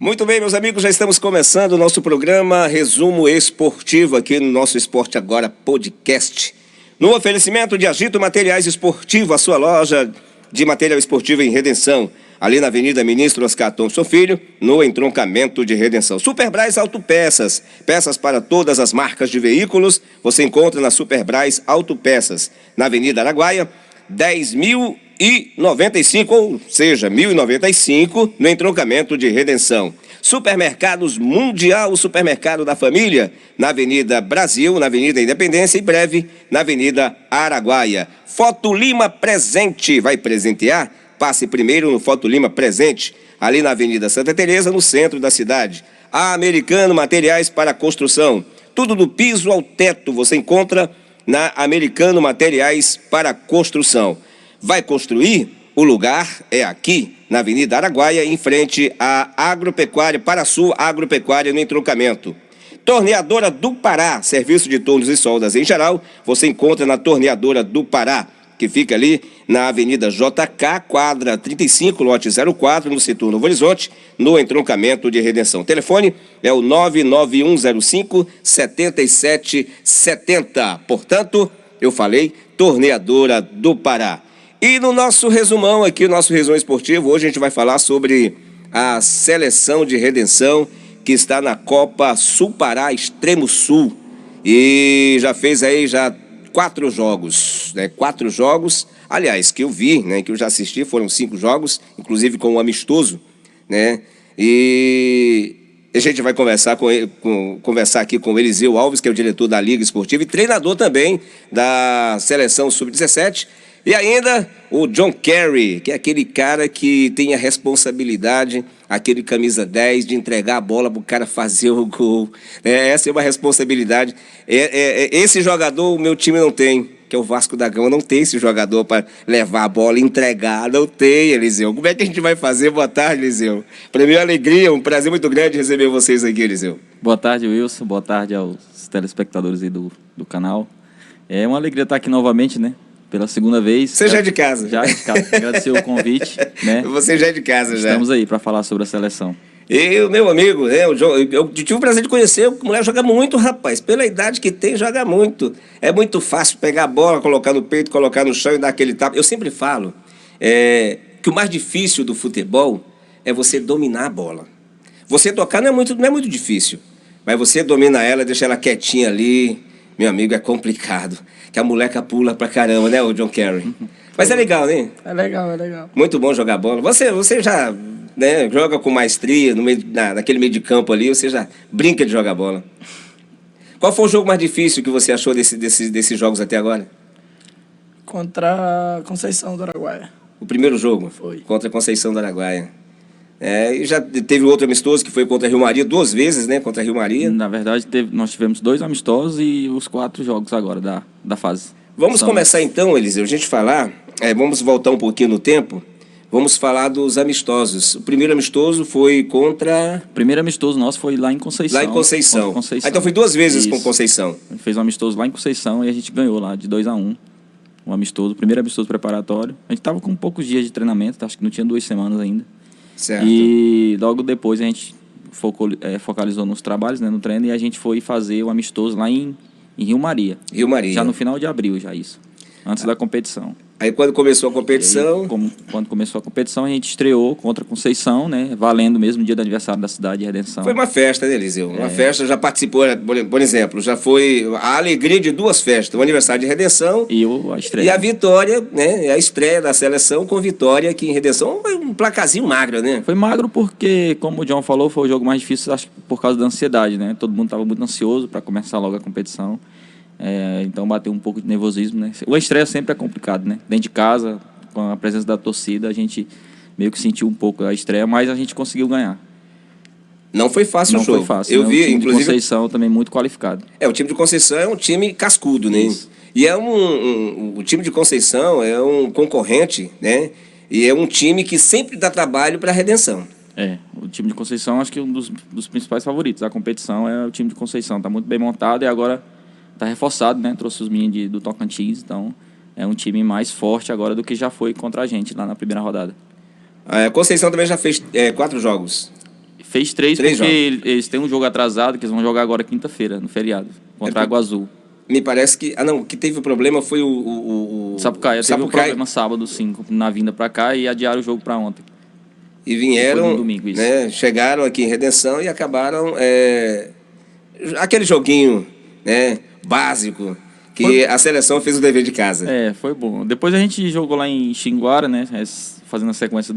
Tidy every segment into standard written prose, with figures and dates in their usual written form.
Muito bem, meus amigos, já estamos começando o nosso programa Resumo Esportivo aqui no nosso Esporte Agora podcast. No oferecimento de Agito Materiais Esportivo, a sua loja de material esportivo em Redenção, ali na Avenida Ministro Oscar Thompson Filho, no entroncamento de Redenção. Superbras Autopeças, peças para todas as marcas de veículos, você encontra na Superbras Autopeças, na Avenida Araguaia, 10.095, ou seja, 1.095, no entroncamento de Redenção. Supermercados Mundial, o supermercado da família, na Avenida Brasil, na Avenida Independência e breve na Avenida Araguaia. Foto Lima Presente, vai presentear? Passe primeiro no Foto Lima Presente, ali na Avenida Santa Teresa, no centro da cidade. A Americano Materiais para Construção, tudo do piso ao teto, você encontra na Americano Materiais para Construção. Vai construir? O lugar é aqui, na Avenida Araguaia, em frente à Agropecuária, Parasul Agropecuária, no entroncamento. Torneadora do Pará, serviço de tornos e soldas em geral, você encontra na Torneadora do Pará, que fica ali na Avenida JK, quadra 35, lote 04, no setor Novo Horizonte, no entroncamento de Redenção. O telefone é o 99105-7770. Portanto, eu falei, Torneadora do Pará. E no nosso resumão aqui, nosso resumo esportivo, hoje a gente vai falar sobre a seleção de Redenção, que está na Copa Sul Pará Extremo Sul. E já fez aí 4 jogos, né? 4 jogos, aliás, que eu vi, né? Que eu já assisti, foram 5 jogos, inclusive com um amistoso, né? E a gente vai conversar aqui com o Eliseu Alves, que é o diretor da Liga Esportiva e treinador também da Seleção Sub-17. E ainda o John Kerry, que é aquele cara que tem a responsabilidade, aquele camisa 10, de entregar a bola para o cara fazer o gol. Essa é uma responsabilidade. Esse jogador o meu time não tem, que é o Vasco da Gama, não tem esse jogador para levar a bola e entregar. Não tem, Eliseu. Como é que a gente vai fazer? Boa tarde, Eliseu. Para mim é uma alegria, um prazer muito grande receber vocês aqui, Eliseu. Boa tarde, Wilson. Boa tarde aos telespectadores aí do canal. É uma alegria estar aqui novamente, né? Pela segunda vez. Você já é de casa. Já é de casa. Agradecer o convite, né? Você já é de casa, já. Estamos aí para falar sobre a seleção. E o meu amigo, né, eu tive o prazer de conhecer, o moleque joga muito, rapaz. Pela idade que tem, joga muito. É muito fácil pegar a bola, colocar no peito, colocar no chão e dar aquele tapa. Eu sempre falo que o mais difícil do futebol é você dominar a bola. Você tocar não é muito difícil, mas você domina ela, deixa ela quietinha ali, meu amigo, é complicado. Que a moleca pula pra caramba, né, o John Kerry? Mas é legal, né? É legal, é legal. Muito bom jogar bola. Você já, né, joga com maestria naquele meio de campo ali, você já brinca de jogar bola. Qual foi o jogo mais difícil que você achou desses jogos até agora? Contra a Conceição do Araguaia. O primeiro jogo? Foi. Contra a Conceição do Araguaia. E já teve outro amistoso que foi contra a Rio Maria, 2 vezes, né? Contra a Rio Maria. Na verdade, nós tivemos 2 amistosos e os 4 jogos agora da fase. Vamos começar então, Eliseu, a gente falar, vamos voltar um pouquinho no tempo, vamos falar dos amistosos. O primeiro amistoso foi contra... O primeiro amistoso nosso foi lá em Conceição. Lá em Conceição. Conceição. Então foi 2 vezes Isso. com Conceição. A gente fez um amistoso lá em Conceição e a gente ganhou lá de 2-1. Um amistoso, o primeiro amistoso preparatório. A gente estava com poucos dias de treinamento, acho que não tinha 2 semanas ainda. Certo. E logo depois a gente focalizou nos trabalhos, né, no treino, e a gente foi fazer o amistoso lá em Rio Maria. Rio Maria. Já no final de abril, já isso. Antes da competição. Aí quando começou a competição... Quando começou a competição, a gente estreou contra a Conceição, né? Valendo mesmo o dia do aniversário da cidade de Redenção. Foi uma festa, né, Eliseu? Uma festa, já participou, por exemplo, já foi a alegria de 2 festas. O aniversário de Redenção e a estreia. E a vitória, né? A estreia da seleção com vitória aqui em Redenção. Foi um placazinho magro, né? Foi magro porque, como o John falou, foi o jogo mais difícil, acho que por causa da ansiedade, né? Todo mundo estava muito ansioso para começar logo a competição. Então bateu um pouco de nervosismo, né? A estreia sempre é complicado, né? Dentro de casa, com a presença da torcida, a gente meio que sentiu um pouco a estreia, mas a gente conseguiu ganhar. Não foi fácil o jogo. Não foi fácil. Eu vi, o time inclusive... de Conceição também muito qualificado. O time de Conceição é um time cascudo, né? Isso. E o time de Conceição é um concorrente, né? E é um time que sempre dá trabalho para a Redenção. O time de Conceição, acho que um dos principais favoritos da competição é o time de Conceição. Está muito bem montado e agora está reforçado, né? Trouxe os meninos do Tocantins, então é um time mais forte agora do que já foi contra a gente lá na primeira rodada. A Conceição também já fez 4 jogos. Fez 3 3 porque jogos. eles têm um jogo atrasado que eles vão jogar agora quinta-feira, no feriado, contra a Água Azul. Me parece que... Ah, não, o que teve o problema foi Sapucaia teve um problema sábado, sim, na vinda pra cá e adiaram o jogo pra ontem. E vieram, Foi no domingo, isso. né, chegaram aqui em Redenção e acabaram... aquele joguinho, né, básico, que a seleção fez o dever de casa. Foi bom. Depois a gente jogou lá em Xinguara, né, fazendo a sequência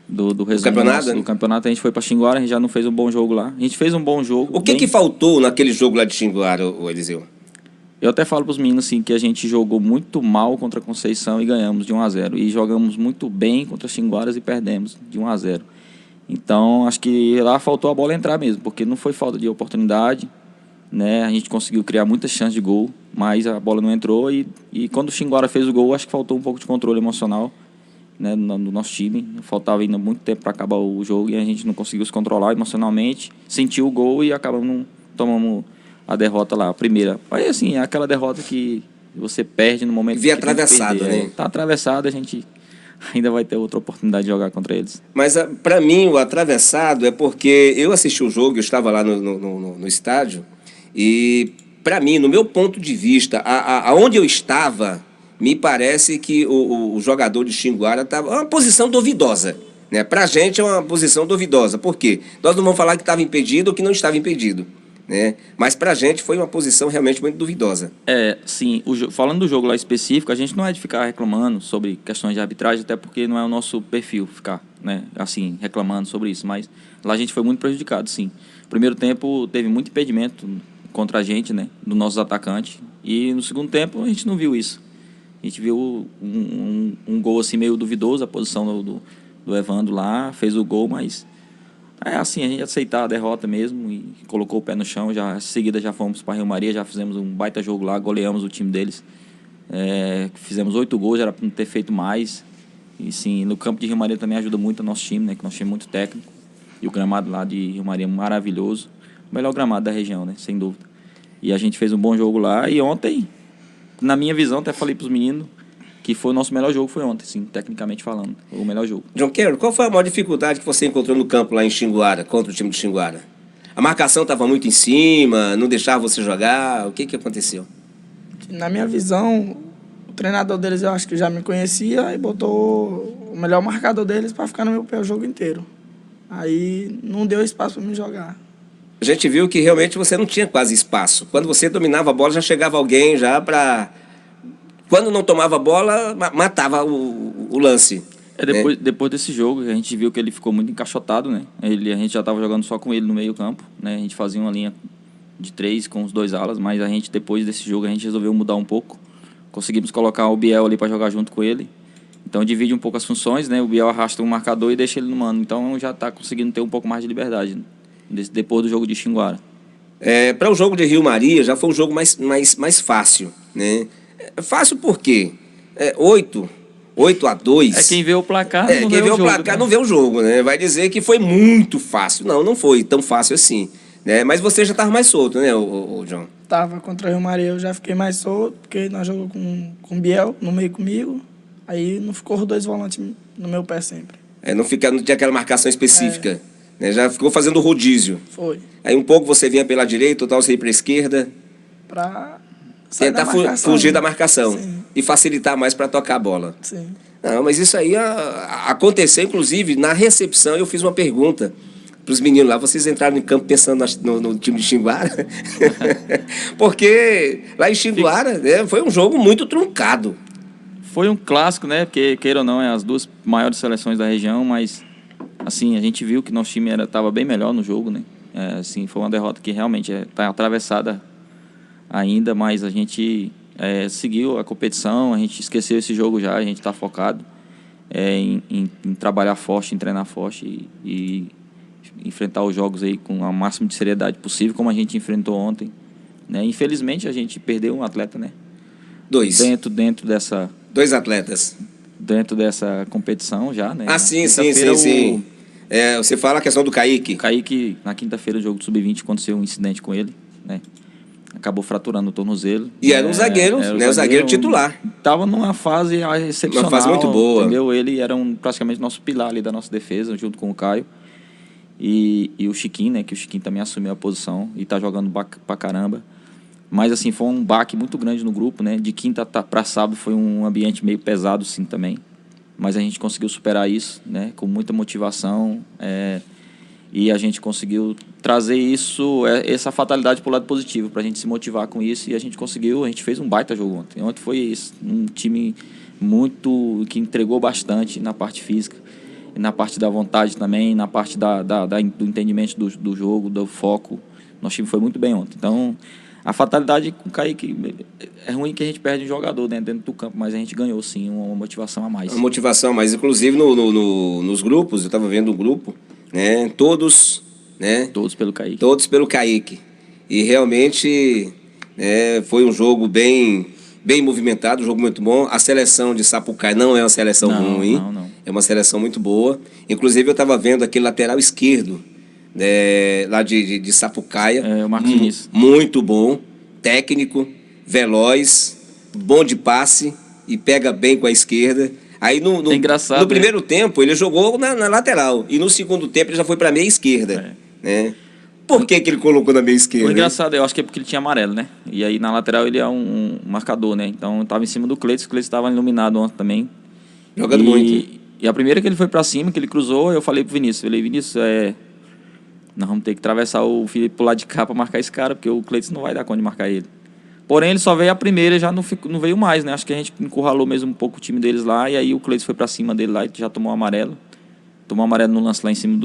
do resumo campeonato, né? do campeonato. A gente foi pra Xinguara, a gente já não fez um bom jogo lá. A gente fez um bom jogo. O que faltou naquele jogo lá de Xinguara, o Eliseu? Eu até falo pros meninos assim, que a gente jogou muito mal contra a Conceição e ganhamos de 1-0. E jogamos muito bem contra Xinguaras e perdemos de 1-0. Então, acho que lá faltou a bola entrar mesmo, porque não foi falta de oportunidade, né? A gente conseguiu criar muitas chances de gol, mas a bola não entrou. E quando o Xinguara fez o gol, acho que faltou um pouco de controle emocional, né, no nosso time. Faltava ainda muito tempo para acabar o jogo e a gente não conseguiu se controlar emocionalmente. Sentiu o gol e acabamos tomamos a derrota lá, a primeira. Aí, assim, é aquela derrota que você perde no momento que tem que atravessado, perder. né? Tá atravessado, a gente ainda vai ter outra oportunidade de jogar contra eles. Mas, para mim, o atravessado é porque eu assisti o jogo, eu estava lá no estádio, e, para mim, no meu ponto de vista, aonde eu estava, me parece que o jogador de Xinguara estava uma posição duvidosa. Né? Para a gente é uma posição duvidosa. Por quê? Nós não vamos falar que estava impedido ou que não estava impedido. Né? Mas pra gente foi uma posição realmente muito duvidosa. Sim, falando do jogo lá específico, a gente não é de ficar reclamando sobre questões de arbitragem, até porque não é o nosso perfil ficar, né, assim, reclamando sobre isso, mas lá a gente foi muito prejudicado, sim. Primeiro tempo teve muito impedimento contra a gente, né, dos nossos atacantes, e no segundo tempo a gente não viu isso. A gente viu um gol assim meio duvidoso, a posição do Evandro lá, fez o gol, mas assim, a gente aceitar a derrota mesmo e colocou o pé no chão. Já em seguida já fomos para Rio Maria, já fizemos um baita jogo lá, goleamos o time deles. Fizemos 8 gols, já era para não ter feito mais. E sim, no campo de Rio Maria também ajuda muito o nosso time, né? Que nosso time é muito técnico. E o gramado lá de Rio Maria é maravilhoso. O melhor gramado da região, né? Sem dúvida. E a gente fez um bom jogo lá. E ontem, na minha visão, até falei para os meninos que foi o nosso melhor jogo, foi ontem, sim, tecnicamente falando. Foi o melhor jogo. John Quero, qual foi a maior dificuldade que você encontrou no campo lá em Xinguara, contra o time de Xinguara? A marcação estava muito em cima, não deixava você jogar, o que aconteceu? Na minha visão, o treinador deles eu acho que já me conhecia e botou o melhor marcador deles para ficar no meu pé o jogo inteiro. Aí não deu espaço para me jogar. A gente viu que realmente você não tinha quase espaço. Quando você dominava a bola, já chegava alguém já para... Quando não tomava a bola, matava o lance. Depois desse jogo, a gente viu que ele ficou muito encaixotado, né? A gente já estava jogando só com ele no meio campo, né? A gente fazia uma linha de 3 com os 2 alas, mas a gente, depois desse jogo, a gente resolveu mudar um pouco. Conseguimos colocar o Biel ali para jogar junto com ele. Então divide um pouco as funções, né? O Biel arrasta um marcador e deixa ele no mano. Então já está conseguindo ter um pouco mais de liberdade, né? Depois do jogo de Xinguara. Para o jogo de Rio Maria, já foi um jogo mais fácil, né? Fácil por quê? 8-2. Quem vê o placar não quem vê o jogo. Placar não vê o jogo, né? Vai dizer que foi muito fácil. Não foi tão fácil assim. Né? Mas você já estava mais solto, né, o John? Tava contra o Rio Maria, eu já fiquei mais solto, porque nós jogamos com o Biel no meio comigo. Aí não ficou os 2 volantes no meu pé sempre. Não tinha aquela marcação específica. Né? Já ficou fazendo rodízio. Foi. Aí um pouco você vinha pela direita, outra você ia para a esquerda. Pra tentar fugir da marcação. Sim. E facilitar mais para tocar a bola. Sim. Não, mas isso aí aconteceu, inclusive, na recepção. Eu fiz uma pergunta para os meninos lá. Vocês entraram em campo pensando no time de Xinguara? Porque lá em Xinguara, né, foi um jogo muito truncado. Foi um clássico, né? Porque, queira ou não, é as 2 maiores seleções da região, mas assim, a gente viu que nosso time estava bem melhor no jogo, né? Assim, foi uma derrota que realmente está atravessada ainda, mas a gente seguiu a competição, a gente esqueceu esse jogo já, a gente está focado em trabalhar forte, em treinar forte e enfrentar os jogos aí com o máximo de seriedade possível, como a gente enfrentou ontem. Né? Infelizmente, a gente perdeu um atleta, né? 2. Dentro dessa... 2 atletas. Dentro dessa competição já, né? Sim. Você fala a questão do Kaique. O Kaique, na quinta-feira, no jogo do Sub-20, aconteceu um incidente com ele, né? Acabou fraturando o tornozelo. E era um zagueiro, né? O zagueiro titular. Estava numa fase excepcional. Uma fase muito boa. Entendeu? Ele era praticamente nosso pilar ali da nossa defesa, junto com o Caio. e o Chiquinho, né? Que o Chiquinho também assumiu a posição e tá jogando pra caramba. Mas, assim, foi um baque muito grande no grupo, né? De quinta para sábado foi um ambiente meio pesado, sim, também. Mas a gente conseguiu superar isso, né? Com muita motivação. E a gente conseguiu trazer isso, essa fatalidade para o lado positivo, para a gente se motivar com isso. E a gente conseguiu, a gente fez um baita jogo ontem. Ontem foi um time que entregou bastante na parte física, e na parte da vontade também, na parte do entendimento do jogo, do foco. Nosso time foi muito bem ontem. Então, a fatalidade com o Kaique é ruim que a gente perde um jogador, né, dentro do campo, mas a gente ganhou sim uma motivação a mais. Uma motivação a mais. Inclusive nos grupos, eu estava vendo o grupo, né? Todos Todos pelo Kaique. Todos pelo Kaique. E realmente foi um jogo bem movimentado, um jogo muito bom. A seleção de Sapucaia não é uma seleção ruim, não. É uma seleção muito boa. Inclusive eu estava vendo aquele lateral esquerdo, lá de Sapucaia. O Marcos Vinícius. Muito bom, técnico, veloz, bom de passe e pega bem com a esquerda. Aí É engraçado, no primeiro tempo ele jogou na lateral e no segundo tempo ele já foi para a meia esquerda. Né? Por que ele colocou na meia esquerda? O engraçado, eu acho que é porque ele tinha amarelo, né? E aí na lateral ele é um marcador, né? Então eu tava em cima do Cleiton, o Cleiton estava iluminado ontem também. Jogando muito. E a primeira que ele foi pra cima, que ele cruzou, eu falei pro Vinícius, Vinícius, nós vamos ter que atravessar o Felipe pro lado de cá pra marcar esse cara, porque o Cleiton não vai dar conta de marcar ele. Porém, ele só veio a primeira e já não veio mais, né? Acho que a gente encurralou mesmo um pouco o time deles lá, e aí o Cleiton foi pra cima dele lá e já tomou amarelo. Tomou amarelo no lance lá em cima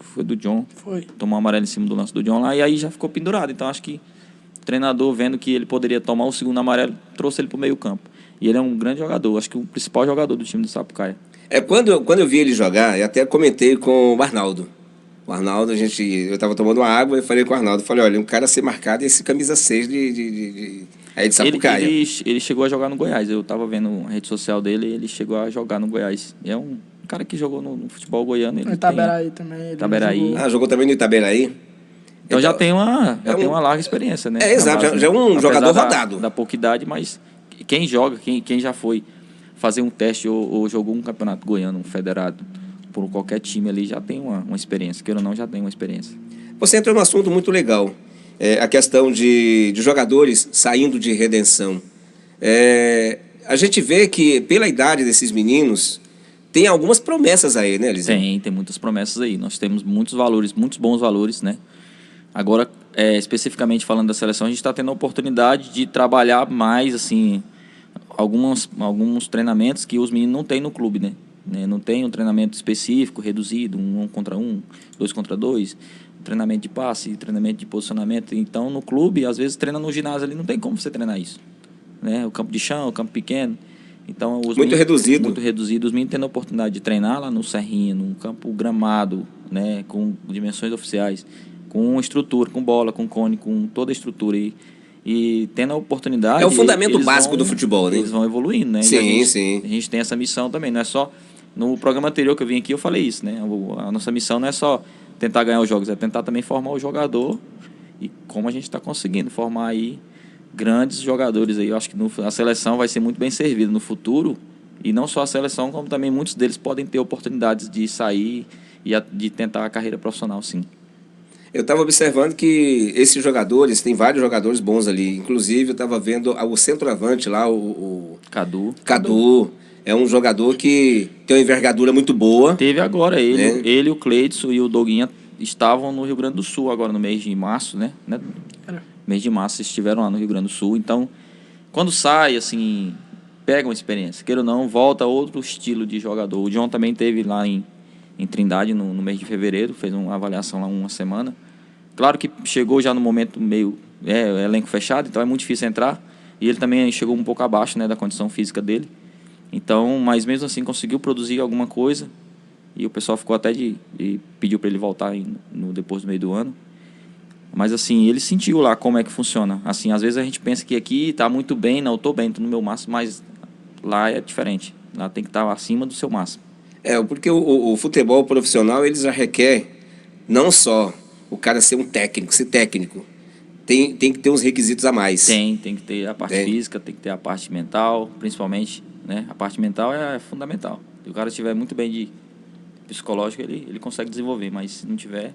foi do John. Foi. Tomou amarelo em cima do lance do John lá, e aí já ficou pendurado. Então, acho que o treinador, vendo que ele poderia tomar o segundo amarelo, trouxe ele pro meio campo. E ele é um grande jogador, acho que o principal jogador do time do Sapucaia. Quando eu vi ele jogar, eu até comentei com o Arnaldo. O Arnaldo, eu estava tomando uma água e falei com o Arnaldo, falei, olha, um cara a ser marcado é esse camisa 6 aí de Sapucaia. Ele chegou a jogar no Goiás, eu estava vendo a rede social dele, ele chegou a jogar no Goiás. E é um cara que jogou no futebol goiano. Ele Itaberaí também. Itaberaí. Jogou também no Itaberaí. Então já tem uma larga experiência, né? Exato, já é um jogador rodado. Da pouca idade, mas quem joga, quem já foi fazer um teste ou jogou um campeonato goiano, um federado, por qualquer time ali, já tem uma experiência. Queira ou não, já tem uma experiência. Você entrou num assunto muito legal. A questão de jogadores saindo de redenção. A gente vê que, pela idade desses meninos, tem algumas promessas aí, né, Eliseu? Tem muitas promessas aí. Nós temos muitos bons valores, né? Agora, especificamente falando da seleção, a gente está tendo a oportunidade de trabalhar mais, assim, alguns treinamentos que os meninos não têm no clube, né? Não tem um treinamento específico, reduzido, 1 contra 1, 2 contra 2, treinamento de passe, treinamento de posicionamento. Então, no clube, às vezes, treina no ginásio ali, não tem como você treinar isso. Né? O campo de chão, o campo pequeno. Então, muito reduzido. Muito reduzido. Os meninos tendo a oportunidade de treinar lá no Serrinha, num campo gramado, né? Com dimensões oficiais, com estrutura, com bola, com cone, com toda a estrutura. E tendo a oportunidade... É o fundamento básico do futebol, né? Eles vão evoluindo, né? Sim, A gente tem essa missão também, não é só... No programa anterior que eu vim aqui, eu falei isso, né? A nossa missão não é só tentar ganhar os jogos, é tentar também formar o jogador. E como a gente está conseguindo formar aí grandes jogadores aí. Eu acho que a seleção vai ser muito bem servida no futuro. E não só a seleção, como também muitos deles podem ter oportunidades de sair e de tentar a carreira profissional, sim. Eu estava observando que esses jogadores, tem vários jogadores bons ali. Inclusive, eu estava vendo o centroavante lá, o Cadu. É um jogador que tem uma envergadura muito boa. Teve agora ele, o Cleidson e o Doguinha estavam no Rio Grande do Sul agora no mês de março, né? Mês de março estiveram lá no Rio Grande do Sul. Então, quando sai, assim, pega uma experiência. Queira ou não, volta outro estilo de jogador. O John também teve lá em Trindade no mês de fevereiro, fez uma avaliação lá uma semana. Claro que chegou já no momento meio elenco fechado, então é muito difícil entrar. E ele também chegou um pouco abaixo, né, da condição física dele. Então, mas mesmo assim conseguiu produzir alguma coisa e o pessoal ficou até pediu para ele voltar depois do meio do ano. Mas assim, ele sentiu lá como é que funciona. Assim, às vezes a gente pensa que aqui tá muito bem, não, eu tô bem, tô no meu máximo, mas lá é diferente. Lá tem que estar acima do seu máximo. Porque o futebol profissional, ele já requer não só o cara ser um técnico, ser técnico. Tem que ter uns requisitos a mais. Tem que ter a parte física, tem que ter a parte mental, principalmente, né? A parte mental é fundamental. Se o cara estiver muito bem psicológico ele consegue desenvolver, mas se não tiver...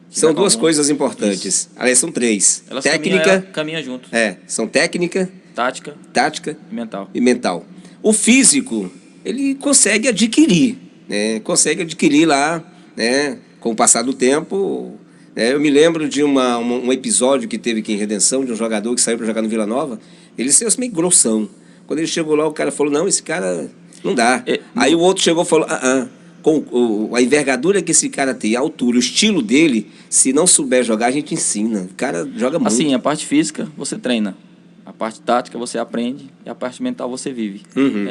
São duas coisas importantes. Isso. Aliás, são três. Elas técnica... caminham junto. São técnica... Tática e mental. O físico, ele consegue adquirir, né? Consegue adquirir lá, né? Com o passar do tempo... Eu me lembro de um episódio que teve aqui em Redenção, de um jogador que saiu para jogar no Vila Nova. Ele saiu assim meio grossão. Quando ele chegou lá, o cara falou, não, esse cara não dá. Aí o outro chegou e falou, com a envergadura que esse cara tem, a altura, o estilo dele, se não souber jogar, a gente ensina. O cara joga muito. Assim, a parte física você treina. A parte tática você aprende e a parte mental você vive. Uhum.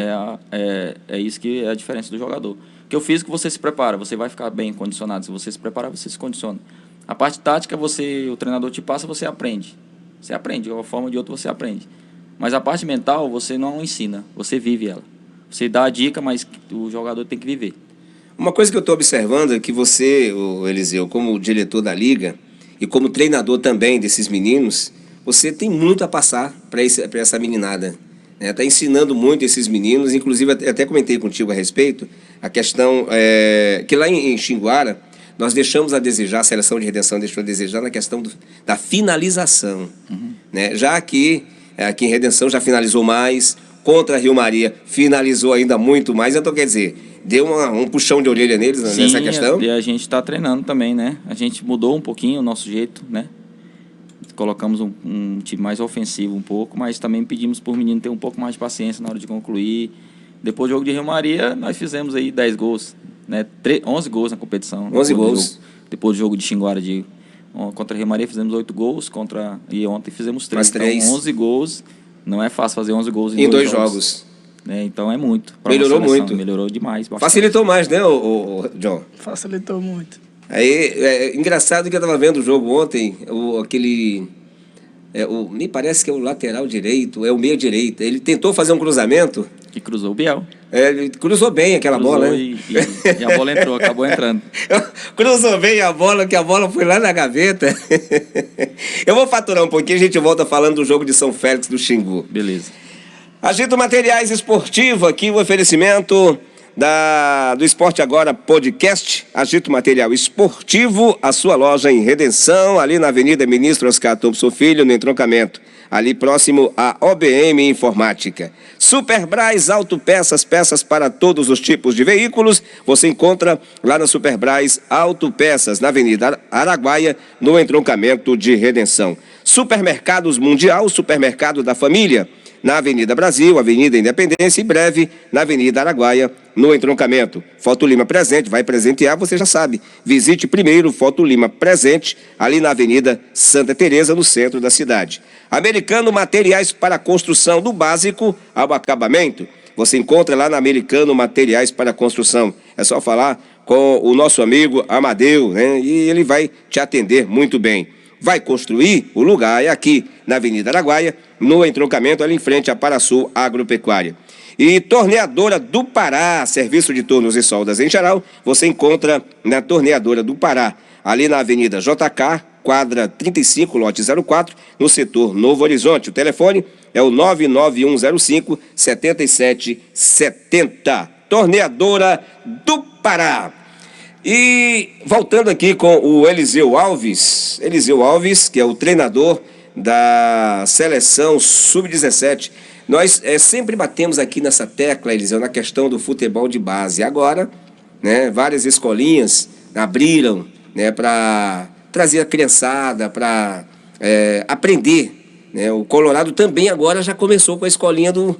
É isso que é a diferença do jogador. Porque o físico você se prepara, você vai ficar bem condicionado. Se você se preparar, você se condiciona. A parte tática, o treinador te passa, você aprende. Você aprende, de uma forma ou de outra você aprende. Mas a parte mental, você não ensina, você vive ela. Você dá a dica, mas o jogador tem que viver. Uma coisa que eu estou observando é que você, Eliseu, como diretor da Liga e como treinador também desses meninos, você tem muito a passar para essa meninada. Está ensinando muito esses meninos, inclusive até comentei contigo a respeito, a questão que lá em Xinguara, nós deixamos a desejar, a Seleção de Redenção deixou a desejar na questão da finalização. Uhum. Né? Já que aqui em Redenção já finalizou mais, contra a Rio Maria finalizou ainda muito mais, então quer dizer, deu um puxão de orelha neles nessa questão? E a gente está treinando também, né? A gente mudou um pouquinho o nosso jeito, né? Colocamos um time mais ofensivo um pouco, mas também pedimos por menino ter um pouco mais de paciência na hora de concluir. Depois do jogo de Rio Maria, nós fizemos aí 10 gols. Né, 11 gols na competição. 11 gols. Depois do jogo de Xinguara, contra a Rio Maria fizemos 8 gols, e ontem fizemos 3. Então 11 gols, não é fácil fazer 11 gols em 2 jogos. Né, então é muito. Melhorou muito. Melhorou demais. Bastante. Facilitou mais, né, John? Facilitou muito. Aí, engraçado que eu estava vendo o jogo ontem, me parece que é o lateral direito, é o meia direita. Ele tentou fazer um cruzamento. Que cruzou o Biel. Ele cruzou bem aquela bola, né? E a bola entrou, acabou entrando. Cruzou bem a bola, que a bola foi lá na gaveta. Eu vou faturar um pouquinho, a gente volta falando do jogo de São Félix do Xingu. Beleza. Agito Materiais Esportivo, aqui o oferecimento do Esporte Agora Podcast. Agito Material Esportivo, a sua loja em Redenção, ali na Avenida Ministro Oscar Thompson Filho, no entroncamento, ali próximo à OBM Informática. Superbras Autopeças, peças para todos os tipos de veículos, você encontra lá na Superbras Autopeças, na Avenida Araguaia, no entroncamento de Redenção. Supermercados Mundial, supermercado da família, na Avenida Brasil, Avenida Independência e breve na Avenida Araguaia, no entroncamento. Foto Lima Presente, vai presentear, você já sabe. Visite primeiro Foto Lima Presente, ali na Avenida Santa Teresa, no centro da cidade. Americano Materiais para Construção, do básico ao acabamento. Você encontra lá na Americano Materiais para Construção. É só falar com o nosso amigo Amadeu, né? E ele vai te atender muito bem. Vai construir? O lugar é aqui, na Avenida Araguaia, no entroncamento, ali em frente à Parasul Agropecuária. E Torneadora do Pará, serviço de tornos e soldas em geral, você encontra na Torneadora do Pará, ali na Avenida JK, quadra 35, lote 04, no setor Novo Horizonte. O telefone é o 99105-7770. Torneadora do Pará. E voltando aqui com o Eliseu Alves, que é o treinador da Seleção Sub-17. Nós sempre batemos aqui nessa tecla, Eliseu, na questão do futebol de base. Agora, né, várias escolinhas abriram, né, para trazer a criançada, para aprender. Né? O Colorado também agora já começou com a escolinha do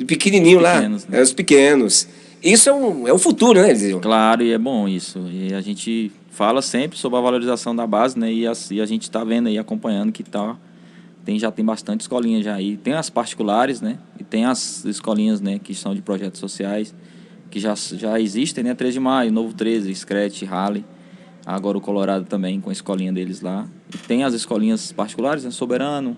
pequenininho lá, né? Os pequenos. Isso é o futuro, né, Eliseu? Claro, e é bom isso. E a gente fala sempre sobre a valorização da base, né? E a gente está vendo aí, acompanhando que já tem bastante escolinha já aí. Tem as particulares, né? E tem as escolinhas, né, que são de projetos sociais, que já existem, né? 3 de Maio, Novo 13, Scratch, Rally. Agora o Colorado também, com a escolinha deles lá. E tem as escolinhas particulares, né? Soberano,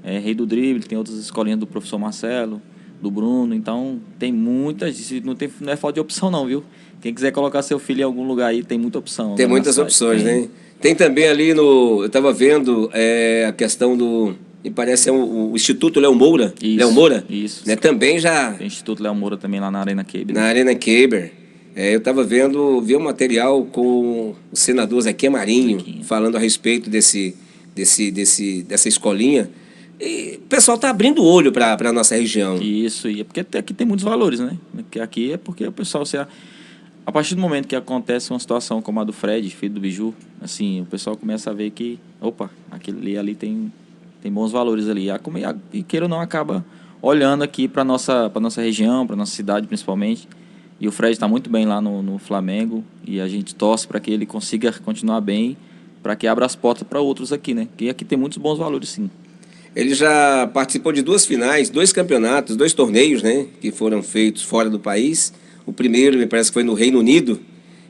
Rei do Drible, tem outras escolinhas do professor Marcelo, do Bruno. Então tem muitas, não é falta de opção não, viu? Quem quiser colocar seu filho em algum lugar aí, tem muita opção. Tem muitas opções, né? Tem também ali eu estava vendo a questão me parece o Instituto Léo Moura. Isso, Léo Moura? Isso. Né? Também já... Tem Instituto Léo Moura também lá na Arena Caber. Na Arena Caber. Eu estava vi um material com o senador Zequinha Marinho, falando a respeito dessa escolinha. E o pessoal está abrindo o olho para a nossa região. Isso, e é porque aqui tem muitos valores, né? Aqui é porque o pessoal, a partir do momento que acontece uma situação como a do Fred, filho do Biju, assim, o pessoal começa a ver que, opa, aquele ali tem bons valores ali. E queira ou não, acaba olhando aqui para nossa região, para nossa cidade principalmente. E o Fred está muito bem lá no Flamengo e a gente torce para que ele consiga continuar bem, para que abra as portas para outros aqui, né? Que aqui tem muitos bons valores, sim. Ele já participou de 2 finais, 2 campeonatos, 2 torneios, né, que foram feitos fora do país. O primeiro, me parece que foi no Reino Unido,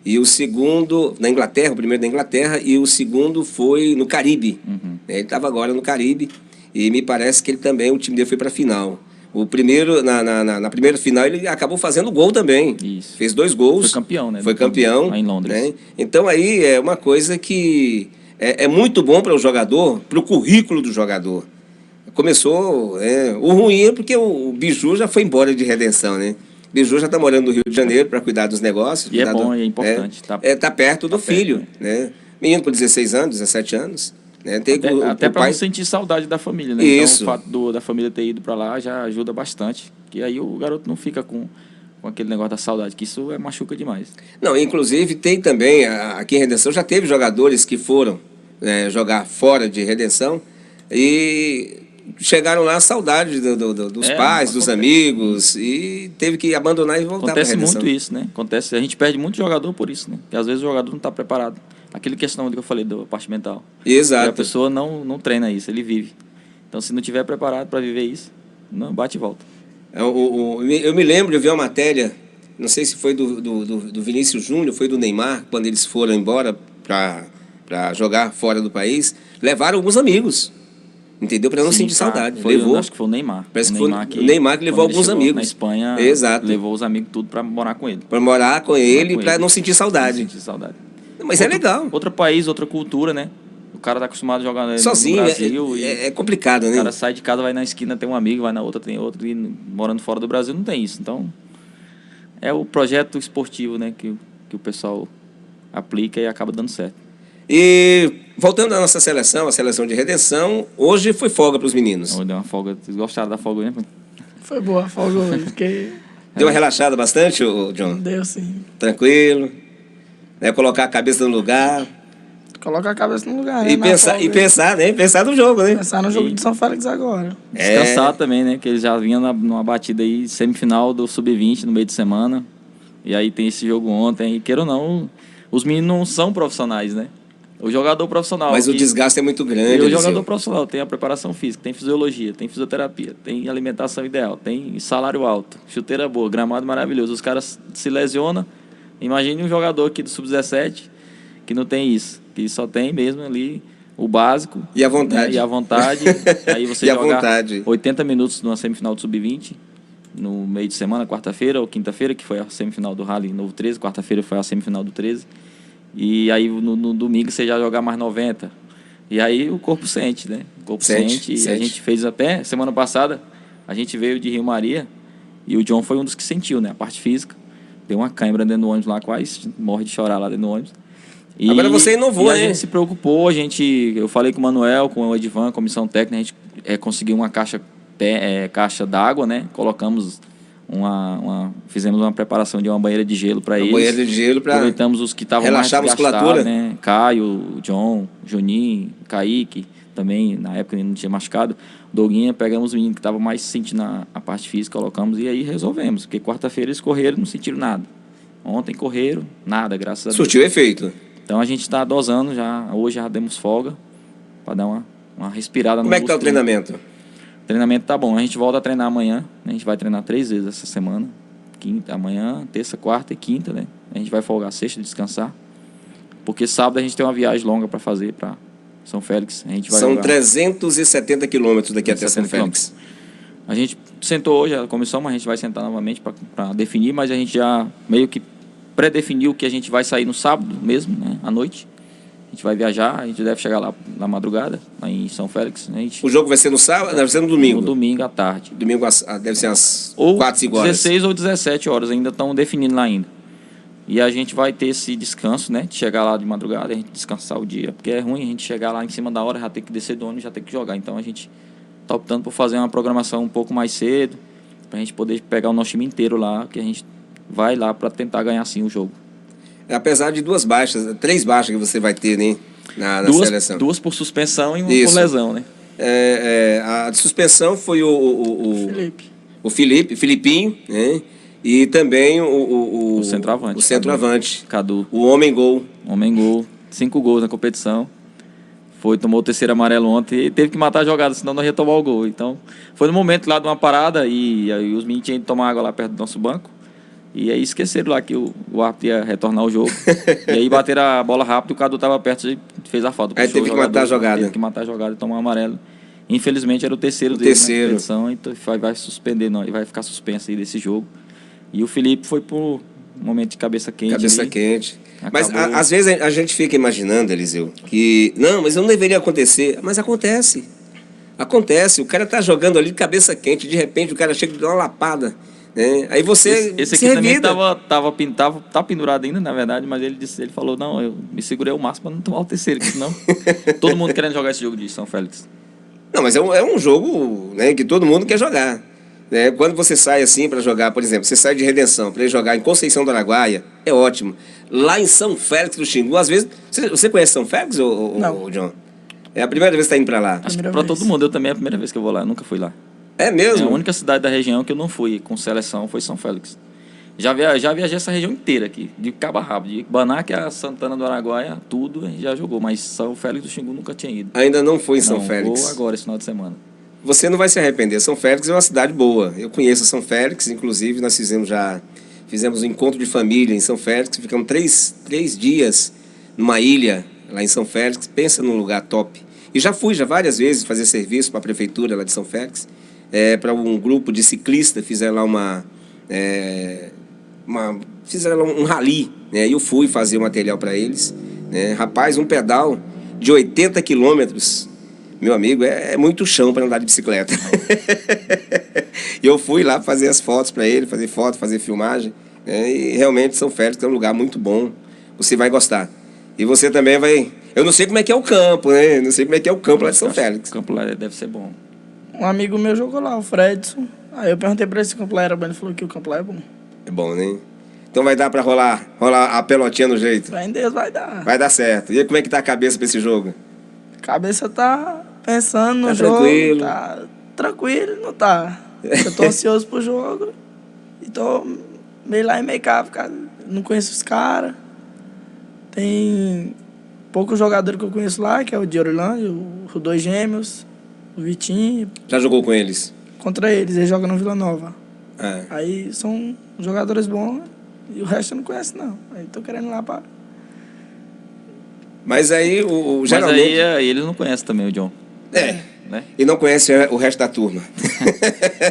e o segundo na Inglaterra, o primeiro na Inglaterra, e o segundo foi no Caribe. Ele estava agora no Caribe, e me parece que ele também, o time dele foi para a final. O primeiro, na primeira final, ele acabou fazendo gol também. Isso. Fez 2 gols. Foi campeão, né? Foi campeão. Lá em Londres. Né? Então aí é uma coisa que é muito bom para o jogador, para o currículo do jogador. Começou, o ruim é porque o Biju já foi embora de Redenção, né? O Biju já está morando no Rio de Janeiro para cuidar dos negócios. E é bom, é importante. Tá perto do filho, né? Menino com 16 anos, 17 anos. Né? Até para não sentir saudade da família, né? Isso. Então o fato da família ter ido para lá já ajuda bastante. Que aí o garoto não fica com aquele negócio da saudade, que isso machuca demais. Não, inclusive tem também, aqui em Redenção já teve jogadores que foram jogar fora de Redenção e chegaram lá a saudade dos pais, dos amigos, e teve que abandonar e voltar para Acontece Redenção. muito isso, né? Acontece, a gente perde muito jogador por isso, né? Porque às vezes o jogador não está preparado. Aquele questão que eu falei da parte mental. Exato. E a pessoa não treina isso, ele vive. Então, se não tiver preparado para viver isso, não bate e volta. Eu me lembro, eu vi uma matéria, não sei se foi do Vinícius Júnior, foi do Neymar, quando eles foram embora para jogar fora do país, levaram alguns amigos. Entendeu? Para não sentir saudade. Acho que foi o Neymar. Parece que foi o Neymar que levou alguns amigos. Na Espanha, exato, levou os amigos tudo para morar com ele. Para morar com ele, para não sentir saudade. Não sentir saudade. Mas é legal. Outro país, outra cultura, né? O cara tá acostumado a jogar sozinho, no Brasil. É complicado, né? O cara sai de casa, vai na esquina, tem um amigo, vai na outra, tem outro. E morando fora do Brasil não tem isso. Então, é o projeto esportivo, né? Que o pessoal aplica e acaba dando certo. E voltando à nossa seleção, a seleção de Redenção, hoje foi folga para os meninos. Deu uma folga. Vocês gostaram da folga, né? Foi boa a folga hoje, porque... Deu uma relaxada bastante, John? Deu, sim. Tranquilo. Colocar a cabeça no lugar. Colocar a cabeça no lugar, né? Pensar no jogo, né? Pensar no jogo de São Félix agora. Descansar também, né? Que eles já vinham numa batida aí, semifinal do Sub-20 no meio de semana. E aí tem esse jogo ontem. E queira ou não, os meninos não são profissionais, né? O jogador profissional... Mas o desgaste é muito grande. O jogador profissional tem a preparação física, tem fisiologia, tem fisioterapia, tem alimentação ideal, tem salário alto, chuteira boa, gramado maravilhoso. Os caras se lesionam. Imagine um jogador aqui do Sub-17 que não tem isso, que só tem mesmo ali o básico. E a vontade. Né? E a vontade. Aí você joga 80 minutos numa semifinal do Sub-20, no meio de semana, quarta-feira ou quinta-feira, que foi a semifinal do Rally Novo 13, quarta-feira foi a semifinal do 13. E aí no domingo você já jogar mais 90. E aí o corpo sente, né? O corpo sente. E a gente fez até, semana passada, a gente veio de Rio Maria e o John foi um dos que sentiu, né? A parte física. Deu uma cãibra dentro do ônibus lá, quase morre de chorar lá dentro do ônibus. E, agora você inovou, né? A gente se preocupou, eu falei com o Manuel, com o Edivan, comissão técnica, a gente conseguiu uma caixa d'água, né? Colocamos fizemos uma preparação de uma banheira de gelo para eles. Banheira de gelo para aproveitamos os que estavam relaxar mais a musculatura, né? Caio, John, Juninho, Kaique, também na época ele não tinha machucado. Doguinha, pegamos o menino que estava mais sentindo a parte física, colocamos e aí resolvemos. Porque quarta-feira eles correram e não sentiram nada. Ontem correram, nada, graças a Deus. Surtiu efeito. Então a gente está dosando já, hoje já demos folga para dar uma respirada no Como é que está o treinamento? O treinamento tá bom, a gente volta a treinar amanhã, né? A gente vai treinar 3 vezes essa semana. Amanhã, terça, quarta e quinta, né? A gente vai folgar sexta, descansar. Porque sábado a gente tem uma viagem longa para fazer para São Félix. A gente vai São jogar 370 quilômetros daqui até São Félix. A gente sentou hoje a comissão, mas a gente vai sentar novamente para definir, mas a gente já meio que pré-definiu que a gente vai sair no sábado mesmo, né? À noite. A gente vai viajar, a gente deve chegar lá na madrugada, lá em São Félix. O jogo vai ser no sábado? Deve ser no domingo? No domingo à tarde. Domingo deve ser às ou 4, 5 horas. 16 ou 17 horas, ainda estão definindo lá ainda. E a gente vai ter esse descanso, né? De chegar lá de madrugada, a gente descansar o dia. Porque é ruim a gente chegar lá em cima da hora, já ter que descer do ônibus, já ter que jogar. Então a gente tá optando por fazer uma programação um pouco mais cedo, pra gente poder pegar o nosso time inteiro lá, que a gente vai lá para tentar ganhar sim o jogo. Apesar de 3 baixas que você vai ter, né? Na seleção. 2 por suspensão e uma Isso. por lesão, né? A de suspensão foi o Felipe. Filipinho, né? E também O centroavante. O centroavante. Cadu. O homem-gol. Homem gol. 5 gols na competição. Tomou o 3º amarelo ontem e teve que matar a jogada, senão não ia tomar o gol. Então, foi no momento lá de uma parada e aí os meninos tinham ido tomar água lá perto do nosso banco. E aí esqueceram lá que o árbitro ia retornar o jogo. E aí bateram a bola rápido, o Cadu estava perto e fez a falta. Aí teve que matar a jogada. Teve que matar a jogada e tomar um amarelo. Infelizmente era o terceiro dele na competição, então vai suspender, não, e vai ficar suspenso aí desse jogo. E o Felipe foi por um momento de cabeça quente. Cabeça ali. quente. Acabou. Mas às vezes a gente fica imaginando, Eliseu, que não, mas não deveria acontecer. Mas acontece. Acontece. O cara tá jogando ali de cabeça quente, de repente o cara chega e dá uma lapada. Né? Aí você esse se aqui também revida. tá pendurado ainda, na verdade, mas ele falou, não, eu me segurei o máximo para não tomar o terceiro, porque senão todo mundo querendo jogar esse jogo de São Félix. Não, mas é um jogo, né, que todo mundo quer jogar. Né? Quando você sai assim para jogar, por exemplo, você sai de Redenção para ir jogar em Conceição do Araguaia, é ótimo. Lá em São Félix do Xingu, às vezes... Você conhece São Félix, Não. John? É a primeira vez que está indo para lá. Acho que Primeira para vez. todo mundo, eu também é a primeira vez que eu vou lá, eu nunca fui lá. É É mesmo? a única cidade da região que eu não fui com seleção foi São Félix. Já viajei essa região inteira aqui, de cabo a rabo, de Banac a Santana do Araguaia, tudo a gente já jogou, mas São Félix do Xingu nunca tinha ido. Ainda não foi em São Não, Félix. vou agora, esse final de semana. Você não vai se arrepender. São Félix é uma cidade boa. Eu conheço São Félix, inclusive nós fizemos um encontro de família em São Félix, ficamos três dias numa ilha lá em São Félix. Pensa num lugar top. E já fui várias vezes fazer serviço para a prefeitura lá de São Félix, para um grupo de ciclistas, fizeram lá fizeram um rally, né? E eu fui fazer o material para eles, né? Rapaz, um pedal de 80 quilômetros, meu amigo, é muito chão para andar de bicicleta. E eu fui lá fazer as fotos para ele, fazer foto, fazer filmagem, né? E realmente São Félix é um lugar muito bom, você vai gostar. E você também vai... Eu não sei como é que é o campo, né? Não sei como é que é o campo lá de São Félix. O campo lá deve ser bom. Um amigo meu jogou lá, o Fredson. Aí eu perguntei pra ele se o campo lá era bom, ele falou que o campo lá é bom. É bom, né? Então vai dar pra rolar a pelotinha no jeito. Fé em Deus vai dar. Vai dar certo. E aí, como é que tá a cabeça pra esse jogo? Cabeça tá pensando no Tá jogo. tranquilo? Tá tranquilo, não tá. Eu tô ansioso pro jogo. E tô meio lá e meio cá, cara. Não conheço os caras. Tem poucos jogadores que eu conheço lá, que é o de Orlândia, os 2 gêmeos, o Vitinho. Já jogou com eles? Contra eles jogam no Vila Nova. É. Aí são jogadores bons e o resto eu não conheço, não. Aí tô querendo ir lá pra... Mas aí, Mas geralmente... aí eles não conhecem também o John. É. Né? E não conhece o resto da turma.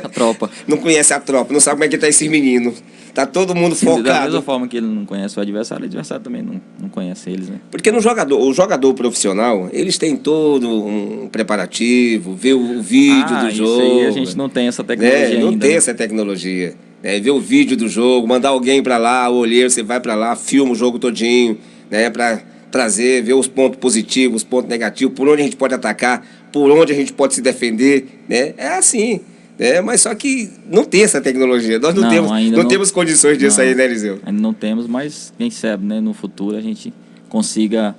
A tropa. Não conhece a tropa, não sabe como é que tá esses meninos. Tá todo mundo Da mesma focado. forma que ele não conhece o adversário também não conhece eles, né? Porque o jogador profissional, eles têm todo um preparativo, vê o vídeo do isso jogo. aí a gente não tem essa tecnologia Não ainda. tem né? essa tecnologia. Ver o vídeo do jogo, mandar alguém para lá, o olheiro, você vai para lá, filma o jogo todinho, né, para trazer, ver os pontos positivos, os pontos negativos, por onde a gente pode atacar, por onde a gente pode se defender, né? É assim, né? Mas só que não tem essa tecnologia. Nós não temos condições disso aí, né, Eliseu? Ainda não temos, mas quem sabe, né, no futuro a gente consiga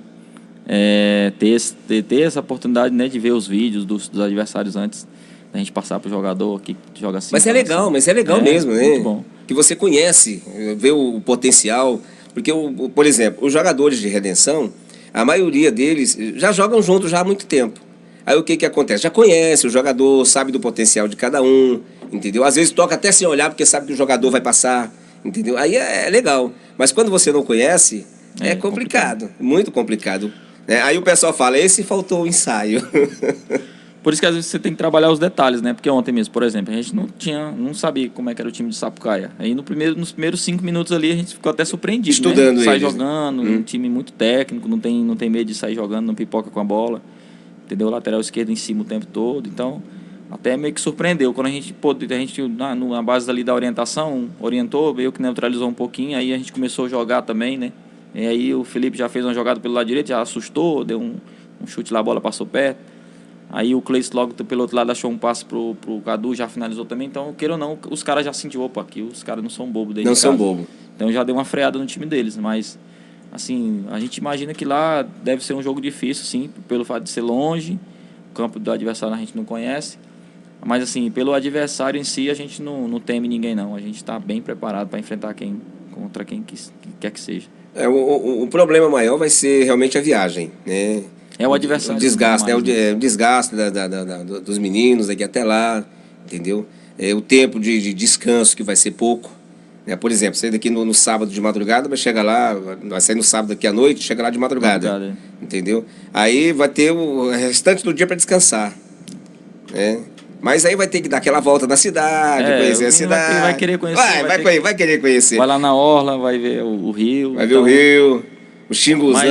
ter essa oportunidade, né, de ver os vídeos dos adversários antes da gente passar para o jogador que joga assim. Mas é legal mesmo, né? Muito bom. Que você conhece, vê o potencial. Porque, por exemplo, os jogadores de Redenção, a maioria deles já jogam juntos já há muito tempo. Aí o que acontece? Já conhece o jogador, sabe do potencial de cada um, entendeu? Às vezes toca até sem olhar porque sabe que o jogador vai passar, entendeu? Aí é legal. Mas quando você não conhece, é complicado, muito complicado. Né? Aí o pessoal fala, esse faltou o ensaio. Por isso que às vezes você tem que trabalhar os detalhes, né? Porque ontem mesmo, por exemplo, a gente não sabia como é que era o time de Sapucaia. Aí nos primeiros 5 minutos ali a gente ficou até surpreendido, estudando né? Sai eles, jogando, um time muito técnico, não tem medo de sair jogando, não pipoca com a bola. Entendeu? Lateral esquerdo em cima o tempo todo. Então, até meio que surpreendeu. Quando a gente na base ali da orientação, orientou, meio que neutralizou um pouquinho, aí a gente começou a jogar também, né? E aí o Felipe já fez uma jogada pelo lado direito, já assustou, deu um chute lá, a bola passou perto. Aí o Cleiton logo pelo outro lado achou um passe pro Cadu, já finalizou também. Então, queira ou não, os caras já sentiram, opa, aqui os caras não são bobos dentro Não de são casa. bobos. Então já deu uma freada no time deles, mas assim, a gente imagina que lá deve ser um jogo difícil, sim, pelo fato de ser longe, o campo do adversário a gente não conhece. Mas assim, pelo adversário em si, a gente não teme ninguém não. A gente está bem preparado para enfrentar contra quem quer que seja. O problema maior vai ser realmente a viagem, né? É o adversário. O desgaste, mais, né? O desgaste dos meninos daqui até lá, entendeu? O tempo de descanso que vai ser pouco. Né? Por exemplo, sair daqui no sábado de madrugada, vai chegar lá, vai sair no sábado aqui à noite, chega lá de madrugada. Entendeu? Aí vai ter o restante do dia para descansar. Né? Mas aí vai ter que dar aquela volta na cidade, conhecer a cidade. Vai querer conhecer. Vai querer conhecer. Vai lá na orla, vai ver o rio. Vai ver o rio, o Xinguzão. Mas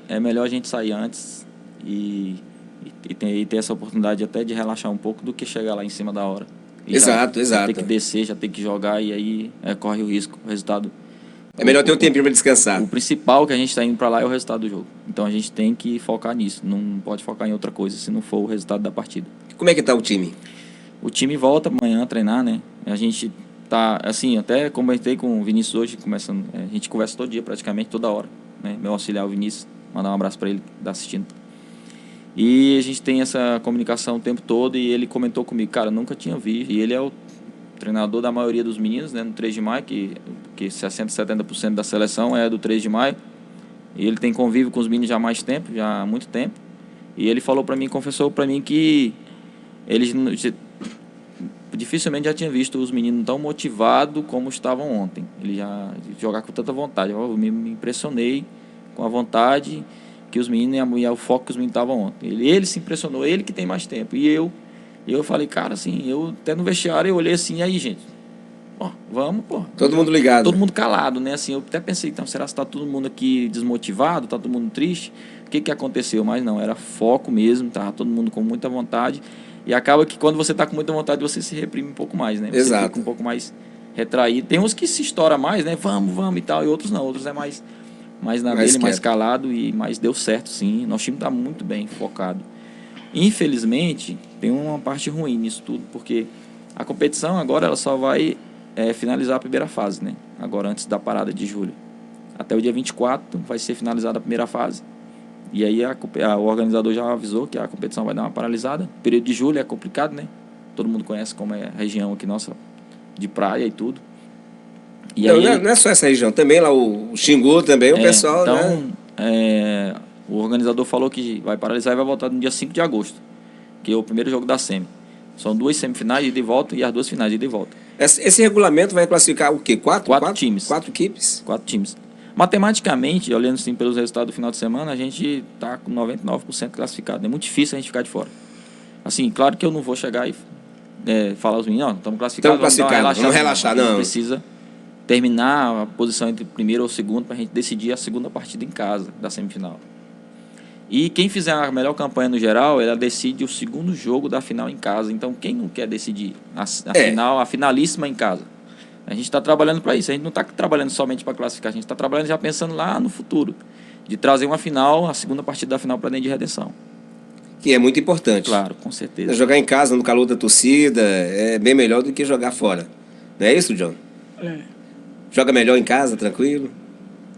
é melhor a gente sair antes e ter essa oportunidade até de relaxar um pouco do que chegar lá em cima da hora. Exato. Já ter que descer, já ter que jogar e aí corre o risco, o resultado. É melhor ter um tempinho para descansar. O principal que a gente está indo para lá é o resultado do jogo. Então a gente tem que focar nisso, não pode focar em outra coisa se não for o resultado da partida. Como é que tá o time? O time volta amanhã a treinar, né? A gente tá, assim, até comentei com o Vinícius hoje, a gente conversa todo dia, praticamente, toda hora. Né? Meu auxiliar, o Vinícius, mandar um abraço para ele que está assistindo. E a gente tem essa comunicação o tempo todo e ele comentou comigo, cara, nunca tinha visto. E ele é o treinador da maioria dos meninos, né, no 3 de maio, que 60%, 70% da seleção é do 3 de maio. E ele tem convívio com os meninos já há mais tempo, já há muito tempo. E ele falou para mim, confessou para mim que eles dificilmente já tinha visto os meninos tão motivados como estavam ontem. Ele já jogar com tanta vontade. Eu me impressionei com a vontade que os meninos e o foco que os meninos estavam ontem. Ele se impressionou, ele que tem mais tempo. E eu falei, cara, assim, eu até no vestiário eu olhei assim, e aí, gente? Ó, vamos, pô. Todo mundo ligado. Todo mundo calado, né? Assim, eu até pensei, então, será que está todo mundo aqui desmotivado? Está todo mundo triste? O que aconteceu? Mas não, era foco mesmo, tá? Todo mundo com muita vontade. E acaba que quando você está com muita vontade, você se reprime um pouco mais, né? Você Exato. fica um pouco mais retraído. Tem uns que se estoura mais, né? Vamos e tal. E outros não. Outros é mais na dele, mais calado. Mas deu certo, sim. Nosso time está muito bem focado. Infelizmente, tem uma parte ruim nisso tudo, porque a competição agora ela só vai finalizar a primeira fase, né? Agora, antes da parada de julho. Até o dia 24 vai ser finalizada a primeira fase. E aí o organizador já avisou que a competição vai dar uma paralisada. O período de julho é complicado, né? Todo mundo conhece como é a região aqui nossa, de praia e tudo. E não, aí, não é só essa região, também lá o Xingu também, o pessoal, então, né? O organizador falou que vai paralisar e vai voltar no dia 5 de agosto, que é o primeiro jogo da semi. São 2 semifinais, ida e volta, e as 2 finais, ida e volta. Esse regulamento vai classificar o quê? Quatro times. 4 equipes? 4 times. Matematicamente, olhando assim pelos resultados do final de semana, a gente está com 99% classificado. É muito difícil a gente ficar de fora. Assim, claro que eu não vou chegar e falar aos meninos, não, estamos classificados, vamos relaxar, não. A gente precisa terminar a posição entre o primeiro ou o segundo para a gente decidir a segunda partida em casa da semifinal. E quem fizer a melhor campanha no geral, ela decide o segundo jogo da final em casa. Então, quem não quer decidir a finalíssima em casa? A gente está trabalhando para isso. A gente não está trabalhando somente para classificar. A gente está trabalhando já pensando lá no futuro. De trazer uma final, a segunda partida da final para dentro de redenção. Que é muito importante. Claro, com certeza. Jogar em casa, no calor da torcida, é bem melhor do que jogar fora. Não é isso, John? Joga melhor em casa, tranquilo?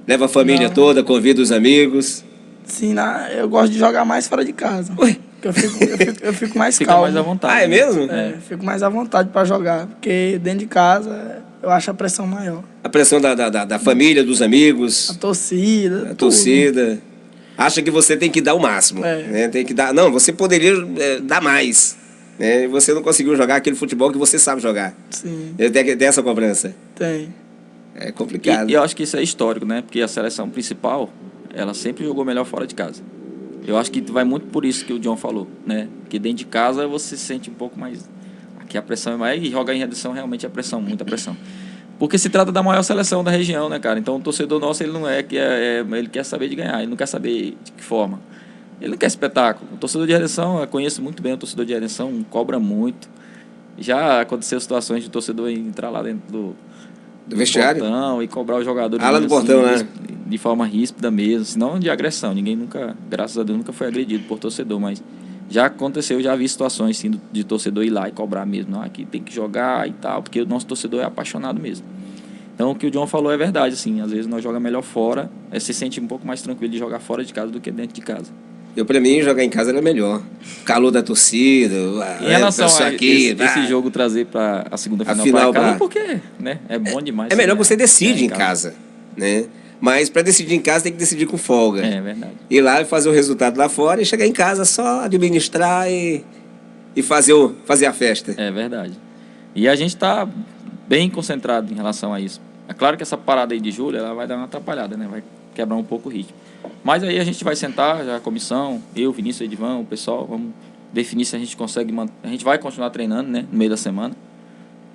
Leva a família toda, convida os amigos. Sim, eu gosto de jogar mais fora de casa. Ué? Eu fico mais Fica calmo. mais à vontade. Ah, é mesmo? Fico mais à vontade para jogar. Porque dentro de casa eu acho a pressão maior. A pressão da família, dos amigos. A torcida. A tudo. torcida. Acha que você tem que dar o máximo. Né? Tem que dar. Não, você poderia dar mais. Né? E você não conseguiu jogar aquele futebol que você sabe jogar. Sim. Tem essa cobrança. Tem. É complicado. E eu acho que isso é histórico, né? Porque a seleção principal, ela sempre jogou melhor fora de casa. Eu acho que vai muito por isso que o John falou, né? Que dentro de casa você se sente um pouco mais... Aqui a pressão é maior e jogar em redução realmente é pressão, muita pressão. Porque se trata da maior seleção da região, né, cara? Então o torcedor nosso, ele não ele quer saber de ganhar, ele não quer saber de que forma. Ele não quer espetáculo. O torcedor de Redenção, eu conheço muito bem o torcedor de Redenção, cobra muito. Já aconteceu situações de o torcedor entrar lá dentro Do vestiário? portão e cobrar os jogadores Ah, lá no portão, né? de forma ríspida mesmo, senão de agressão. Ninguém nunca, graças a Deus, nunca foi agredido por torcedor, mas já aconteceu, já vi situações assim, de torcedor ir lá e cobrar mesmo. Não, aqui tem que jogar e tal, porque o nosso torcedor é apaixonado mesmo. Então o que o John falou é verdade, assim, às vezes nós jogamos melhor fora, se sente um pouco mais tranquilo de jogar fora de casa do que dentro de casa. Pra mim, jogar em casa era melhor. O calor da torcida, Em relação a aqui, esse jogo trazer para a segunda final, final para casa, pra... porque né, é bom demais. É melhor né, você decide em casa, né? Mas para decidir em casa tem que decidir com folga. É verdade. Ir lá e fazer o resultado lá fora e chegar em casa só administrar e fazer a festa. É verdade. E a gente está bem concentrado em relação a isso. É claro que essa parada aí de julho ela vai dar uma atrapalhada, né? Vai quebrar um pouco o ritmo. Mas aí a gente vai sentar, já a comissão, eu, Vinícius, Edivan, o pessoal, vamos definir se a gente consegue manter. A gente vai continuar treinando, né? No meio da semana.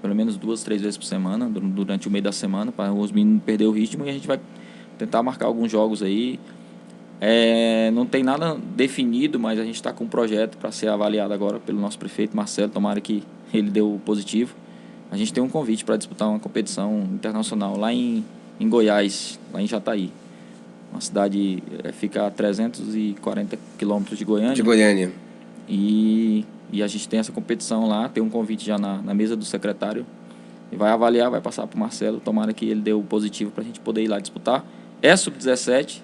Pelo menos 2, 3 vezes por semana, durante o meio da semana, para os meninos não perder o ritmo. E a gente vai tentar marcar alguns jogos aí. Não tem nada definido, mas a gente está com um projeto para ser avaliado agora pelo nosso prefeito Marcelo. Tomara que ele deu positivo. A gente tem um convite para disputar uma competição internacional lá em Goiás, lá em Jataí. Uma cidade fica a 340 quilômetros de Goiânia. De Goiânia. E a gente tem essa competição lá, tem um convite já na mesa do secretário. E vai avaliar, vai passar para o Marcelo. Tomara que ele dê o positivo para a gente poder ir lá disputar. É sub-17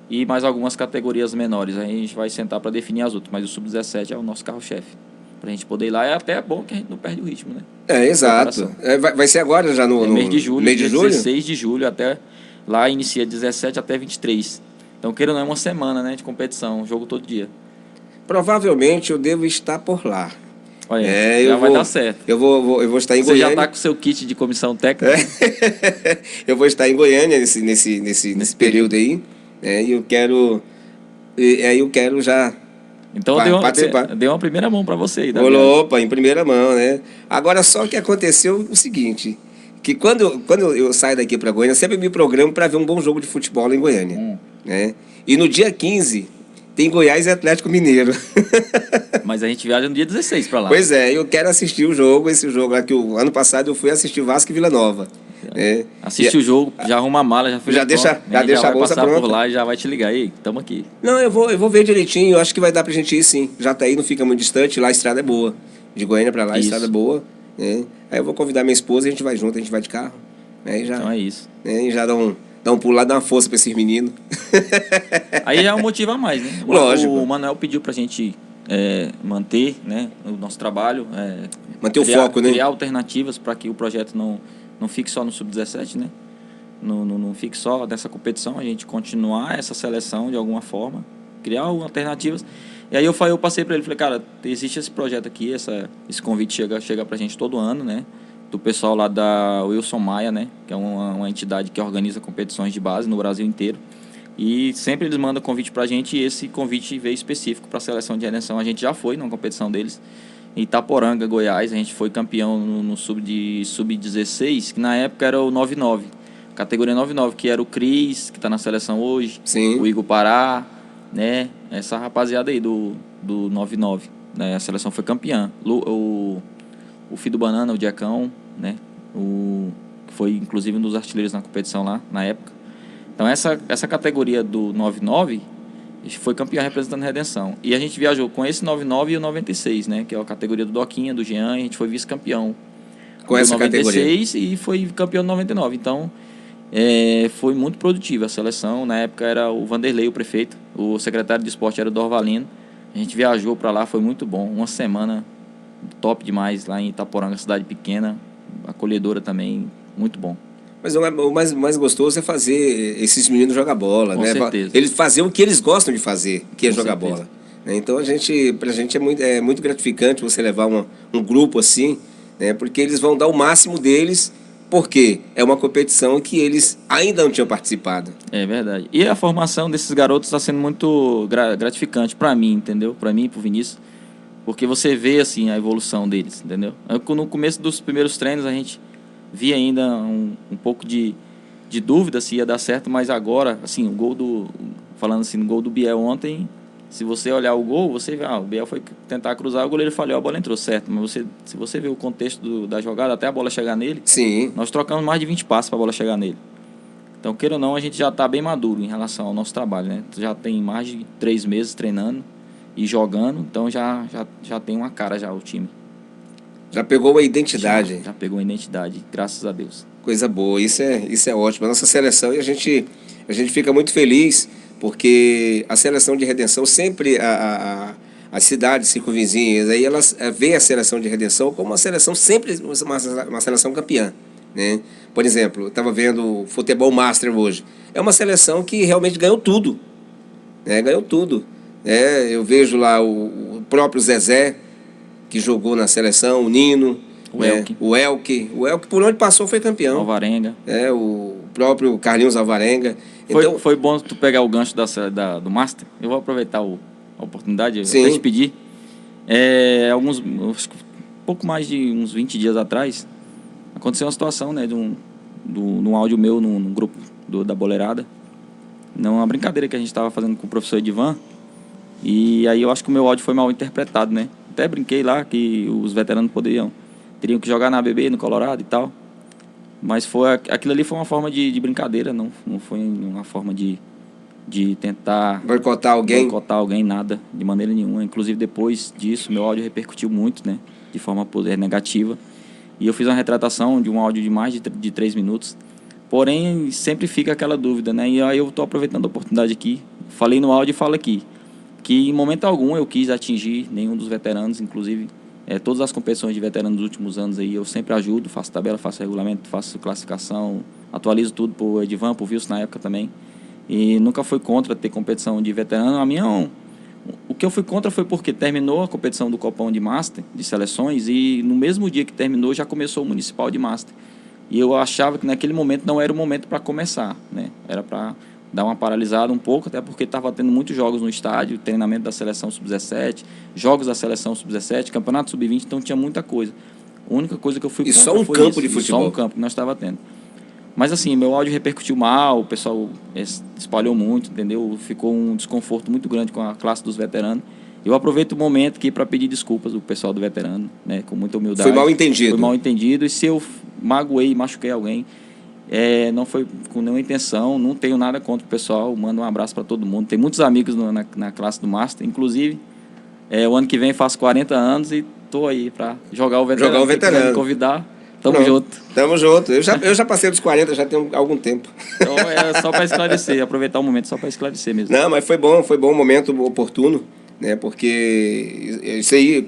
e mais algumas categorias menores. Aí a gente vai sentar para definir as outras. Mas o sub-17 é o nosso carro-chefe. Para a gente poder ir lá. É até bom que a gente não perde o ritmo, né? Exato. Vai ser agora já no mês de julho. Mês de julho? 16 de julho até... Lá inicia 17 até 23. Então, queira ou não, é uma semana, né, de competição, jogo todo dia. Provavelmente eu devo estar por lá. Olha, já vai dar certo. Eu vou estar em Você Goiânia. já está com o seu kit de comissão técnica? Eu vou estar em Goiânia nesse período aí. E eu quero já então participar. Deu uma primeira mão para você aí. Opa, em primeira mão, né? Agora, só que aconteceu o seguinte... que quando eu saio daqui para Goiânia, eu sempre me programo para ver um bom jogo de futebol em Goiânia. Né? E no dia 15, tem Goiás e Atlético Mineiro. Mas a gente viaja no dia 16 para lá. Pois é, eu quero assistir o jogo, esse jogo lá que o ano passado eu fui assistir Vasco e Vila Nova. Né? Assiste o jogo, já arruma a mala, já deixa a bolsa pronta. pronta. Por lá e já vai te ligar. Aí, estamos aqui. Não, eu vou ver direitinho, eu acho que vai dar pra gente ir sim. Jataí não fica muito distante, lá a estrada é boa. De Goiânia para lá a estrada é boa. Né? Aí eu vou convidar minha esposa e a gente vai junto, a gente vai de carro. Né? Então é isso. Né? E já dá um pulo lá, dá uma força para esses meninos. Aí é um motivo a mais, né? Lógico. O Manuel pediu pra gente manter, né, o nosso trabalho. Manter o foco, né? Criar alternativas para que o projeto não fique só no Sub-17, né? Não fique só nessa competição, a gente continuar essa seleção de alguma forma, criar alternativas. E aí eu passei para ele, falei, cara, existe esse projeto aqui, esse convite chega pra gente todo ano, né? Do pessoal lá da Wilson Maia, né? Que é uma entidade que organiza competições de base no Brasil inteiro. E sempre eles mandam convite pra gente e esse convite veio específico para a seleção de Redenção. A gente já foi numa competição deles em Itaporanga, Goiás. A gente foi campeão no sub-16, que na época era o 9-9. Categoria 9-9, que era o Cris, que está na seleção hoje. Sim. O Igor Pará, né? Essa rapaziada aí do 9-9, né? A seleção foi campeã. O Filho do Banana, o Diacão, né? Que foi inclusive um dos artilheiros na competição lá, na época. Então essa categoria do 9-9 foi campeão representando a Redenção. E a gente viajou com esse 9-9 e o 96, né? Que é a categoria do Doquinha, do Jean, e a gente foi vice-campeão. Com essa 96 categoria. E foi campeão no 99. Então foi muito produtiva a seleção. Na época era o Vanderlei, o prefeito. O secretário de esporte era o Dorvalino. A gente viajou para lá, foi muito bom. Uma semana top demais lá em Itaporanga, cidade pequena, acolhedora também, muito bom. Mas o mais gostoso é fazer esses meninos jogar bola, Com né? certeza. Eles fazer o que eles gostam de fazer, que é Com jogar certeza. bola. Então pra gente é muito gratificante você levar um grupo assim, né? Porque eles vão dar o máximo deles, porque é uma competição que eles ainda não tinham participado. É verdade. E a formação desses garotos está sendo muito gratificante para mim, entendeu? Para mim e para o Vinícius. Porque você vê assim a evolução deles, entendeu? No começo dos primeiros treinos a gente via ainda um pouco de dúvida se ia dar certo, mas agora, assim, falando assim, o gol do Biel ontem Se você olhar o gol, você vê, o Biel foi tentar cruzar, o goleiro falhou, a bola entrou certo. Mas se você ver o contexto da jogada, até a bola chegar nele, Sim. nós trocamos mais de 20 passos para a bola chegar nele. Então, queira ou não, a gente já está bem maduro em relação ao nosso trabalho, né? Já tem mais de 3 meses treinando e jogando, então já tem uma cara já o time. Já pegou uma identidade. Já pegou uma identidade, graças a Deus. Coisa boa, isso é ótimo. A nossa seleção, e a gente fica muito feliz, porque a seleção de Redenção sempre, as cidades circunvizinhas, aí elas veem a seleção de Redenção como uma seleção sempre, uma seleção campeã, né? Por exemplo, eu estava vendo o Futebol Master hoje. É uma seleção que realmente ganhou tudo, né? Ganhou tudo. Eu vejo lá o próprio Zezé, que jogou na seleção, o Nino, o Elke, por onde passou foi campeão. Alvarenga. O próprio Carlinhos Alvarenga. Então, foi bom tu pegar o gancho do Master. Eu vou aproveitar a oportunidade, sim. até te pedir. Pouco mais de uns 20 dias atrás, aconteceu uma situação, né, de um áudio meu num grupo da Boleirada. Uma brincadeira que a gente estava fazendo com o professor Edivan. E aí eu acho que o meu áudio foi mal interpretado, né? Até brinquei lá que os veteranos teriam que jogar na ABB, no Colorado e tal. Mas aquilo ali foi uma forma de brincadeira, não foi uma forma de tentar boicotar alguém, nada, de maneira nenhuma. Inclusive, depois disso, meu áudio repercutiu muito, né? De forma negativa. E eu fiz uma retratação de um áudio de mais de 3 minutos. Porém, sempre fica aquela dúvida, né? E aí eu estou aproveitando a oportunidade aqui. Falei no áudio e falo aqui. Que em momento algum eu quis atingir nenhum dos veteranos, inclusive todas as competições de veteranos dos últimos anos aí eu sempre ajudo, faço tabela, faço regulamento, faço classificação, atualizo tudo pro Edivan, pro Wilson na época também. E nunca fui contra ter competição de veterano. O que eu fui contra foi porque terminou a competição do Copão de Master, de seleções, e no mesmo dia que terminou já começou o Municipal de Master. E eu achava que naquele momento não era o momento para começar, né? Era para dar uma paralisada um pouco, até porque estava tendo muitos jogos no estádio, treinamento da seleção sub-17, jogos da seleção sub-17, campeonato sub-20, então tinha muita coisa. A única coisa que eu fui contra só um foi campo isso, de futebol. Só um campo que nós estava tendo. Mas assim, meu áudio repercutiu mal, o pessoal espalhou muito, entendeu? Ficou um desconforto muito grande com a classe dos veteranos. Eu aproveito o momento aqui para pedir desculpas do pessoal do veterano, né, com muita humildade. Foi mal entendido. Foi mal entendido, e se eu magoei, machuquei alguém, não foi com nenhuma intenção, não tenho nada contra o pessoal, mando um abraço para todo mundo. Tem muitos amigos na classe do Master, inclusive, o ano que vem faço 40 anos e estou aí para jogar o veterano. Jogar o veterano. Se quiser me convidar, tamo junto. Tamo junto. Eu já passei dos 40, já tem algum tempo. Então só para esclarecer, aproveitar o momento só para esclarecer mesmo. Não, mas foi bom um momento oportuno, né? Porque isso aí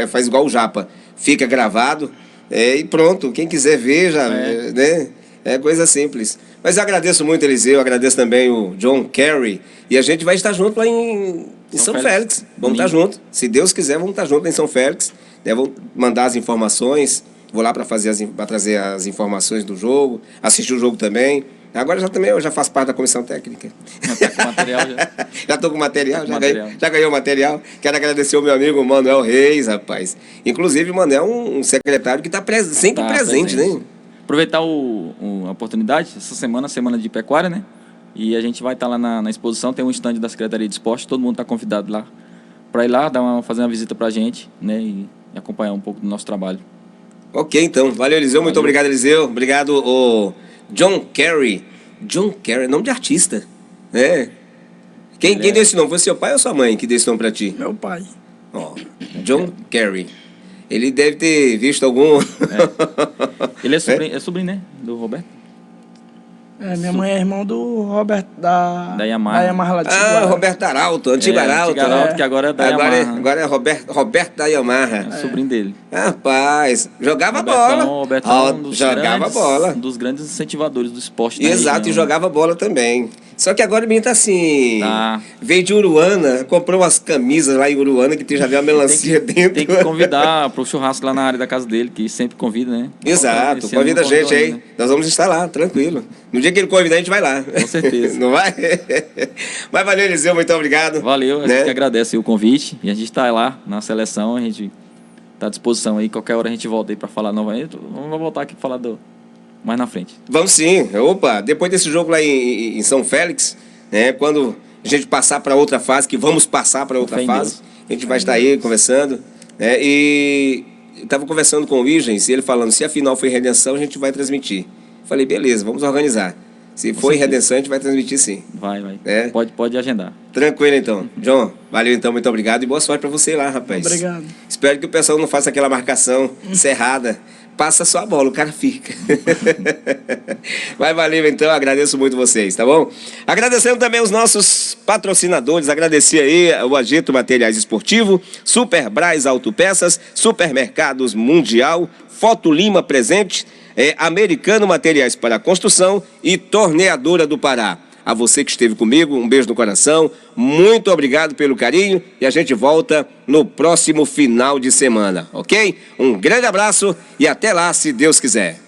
faz igual o Japa, fica gravado e pronto, quem quiser ver já, né? É coisa simples. Mas eu agradeço muito, Eliseu, agradeço também o John Kerry. E a gente vai estar junto lá em São Félix. Vamos estar junto. Se Deus quiser, vamos estar junto em São Félix. Vou mandar as informações. Vou lá para trazer as informações do jogo. Assistir o jogo também. Agora eu já faço parte da comissão técnica. Já está com material já? Já estou com material, já ganhei o material. Quero agradecer o meu amigo Manuel Reis, rapaz. Inclusive, o Manuel é um secretário que está sempre presente, né? Aproveitar a oportunidade, essa semana de pecuária, né? E a gente vai estar lá na exposição, tem um stand da Secretaria de Esporte, todo mundo está convidado lá para ir lá, fazer uma visita para a gente, né? E acompanhar um pouco do nosso trabalho. Ok, então. Valeu, Eliseu. Muito obrigado, Eliseu. Obrigado, o John Kerry. John Kerry, nome de artista, né? Quem deu esse nome? Foi seu pai ou sua mãe que deu esse nome para ti? Meu pai. John Kerry. Ele deve ter visto algum... Ele é sobrinho, né? Do Roberto. Minha mãe é irmão do Roberto da Yamaha lá de Tiguara. Roberto Arauto, antigo Arauto. Que agora é da Yamaha. Agora é Roberto da Yamaha. É sobrinho dele. Rapaz, jogava Robertão, jogava bola. Um dos grandes incentivadores do esporte. Exato, e jogava bola também. Só que agora o menino tá assim... Veio de Uruana, comprou umas camisas lá em Uruana, que já veio uma melancia dentro. Tem que convidar pro churrasco lá na área da casa dele, que sempre convida, né? Exato, convida a gente aí. Né? Nós vamos estar lá, tranquilo. No dia que ele convidar, a gente vai lá. Com certeza. Não vai? Mas valeu, Eliseu, muito obrigado. Valeu, a gente que agradece o convite. E a gente tá lá na seleção, a gente tá à disposição aí. Qualquer hora a gente volta aí para falar novamente. Vamos voltar aqui para falar mais na frente. Vamos sim. Opa, depois desse jogo lá em São Félix, né, quando a gente passar para outra fase, que vamos passar para outra Fé em fase. Deus. A gente vai estar aí conversando, né? E eu estava conversando com o Wigens, e ele falando, se a final foi redenção, a gente vai transmitir. Falei, beleza, vamos organizar. Se foi redenção, a gente vai transmitir sim. Vai. É? Pode agendar. Tranquilo então. John, valeu então, muito obrigado e boa sorte para você lá, rapaz. Obrigado. Espero que o pessoal não faça aquela marcação cerrada. Passa só a bola, o cara fica. Mas valeu então, agradeço muito vocês, tá bom? Agradecendo também os nossos patrocinadores, agradecer aí o Agito Materiais Esportivo, Super Braz Autopeças, Supermercados Mundial, Foto Lima Presente, Americano Materiais para Construção e Torneadora do Pará. A você que esteve comigo, um beijo no coração, muito obrigado pelo carinho e a gente volta no próximo final de semana, ok? Um grande abraço e até lá, se Deus quiser.